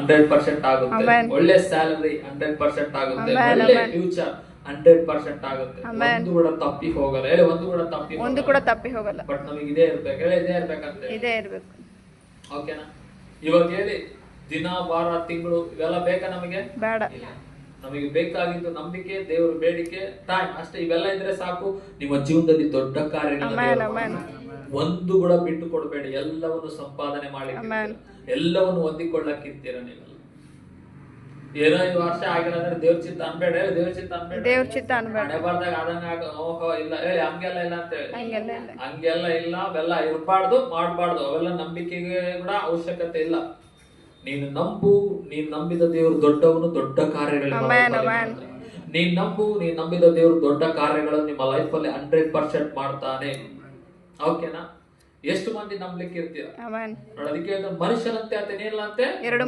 100% ಆಗುತ್ತೆ. Amen. ಒಳ್ಳೆ salary 100% ಆಗುತ್ತೆ. Amen, ಒಳ್ಳೆ amen. ಫ್ಯೂಚರ್ 100% ಆಗುತ್ತೆ. Amen. ಒಂದು ಕೂಡ ತಪ್ಪಿ ಹೋಗಲ್ಲ. ಹೇಳಿ, ಒಂದು ಕೂಡ ತಪ್ಪಿ ಒಂದು ಕೂಡ ತಪ್ಪಿ ಹೋಗಲ್ಲ. ಬಟ್ ನಮಗೆ ಇದೇ ಇರ್ಬೇಕು. ಹೇಳಿ, ಇದೇ ಇರ್ಬೇಕಂತೆ. ಇದೇ ಇರ್ಬೇಕು. ಓಕೆನಾ? ಇವಾಗ ಹೇಳಿ, ದಿನ, ವಾರ, ತಿಂಗಳು ಇವೆಲ್ಲ ಬೇಕಾ ನಮಗೆ? ಬೇಡ. ಇಲ್ಲ. ನಮಗೆ ಬೇಕಾಗಿದ್ದು ನಂಬಿಕೆ, ದೇವರ ಬೇಡಿಕೆ, ಟೈಮ್ ಅಷ್ಟೇ. ಇವೆಲ್ಲ ಇದ್ರೆ ಸಾಕು. ನಿಮ್ಮ ಜೀವನದಲ್ಲಿ ದೊಡ್ಡ ಕಾರ್ಯಗಳನ್ನ Amen, ದೇವರು amen. ಮಾಡ್ತಾನೆ. ಒಂದು ಕೂಡ ಬಿಟ್ಟು ಕೊಡಬೇಡಿ. ಎಲ್ಲವನ್ನು ಸಂಪಾದನೆ Amen. ಮಾಡ್ಲಿಕ್ಕೆ, ಎಲ್ಲವನ್ನು ಹೊಂದಿಕೊಳ್ಳಕ್ಕಿರ್ತೀರ ನೀವೆಲ್ಲ. ಏನೋ ಈ ವರ್ಷ ಆಗಿಲ್ಲ ಅಂದ್ರೆ ದೇವ್ರ ಚಿತ್ತ ಅನ್ಬೇಡ. ಹೇಳಿ, ದೇವ್ರ ಚಿತ್ತ ಅನ್ಬೇಡ. ದೇವ್ರ ಚಿತ್ತ ಅನ್ಬೇಡ. ಹಣೆ ಬರ್ದಾಗ ಆದಂಗ ಓಹೋ ಇಲ್ಲ, ಹೇಳಿ, ಹಂಗೆಲ್ಲ ಇಲ್ಲ ಅಂತ ಹೇಳಿ. ಹಂಗೆಲ್ಲ ಇಲ್ಲ. ಹಂಗೆಲ್ಲ ಇಲ್ಲ. ಅವೆಲ್ಲ ಇರಬಾರ್ದು, ಮಾಡಬಾರ್ದು. ಅವೆಲ್ಲ ನಂಬಿಕೆಗೆ ಕೂಡ ಅವಶ್ಯಕತೆ ಇಲ್ಲ. ನೀನು ನಂಬು. ನೀನ್ ನಂಬಿದ ದೇವರು ದೊಡ್ಡವನು, ದೊಡ್ಡ ಕಾರ್ಯಗಳನ್ನು Amen, amen. ನೀನ್ ನಂಬು. ನೀನ್ ನಂಬಿದ ದೇವರು ದೊಡ್ಡ ಕಾರ್ಯಗಳನ್ನು ನಿಮ್ಮ ಲೈಫ್ ಅಲ್ಲಿ 100% ಮಾಡ್ತಾನೆ. ಓಕೆನಾ? ಎಷ್ಟು ಮಂದಿ ನಂಬಲಿಕ್ಕೆ ಇರ್ತೀರ? Amen. ಅದಕ್ಕೆ ಮನುಷ್ಯನಂತೆ ಆತನೇನಿಲ್ಲ ಅಂತೆ. ಎರಡು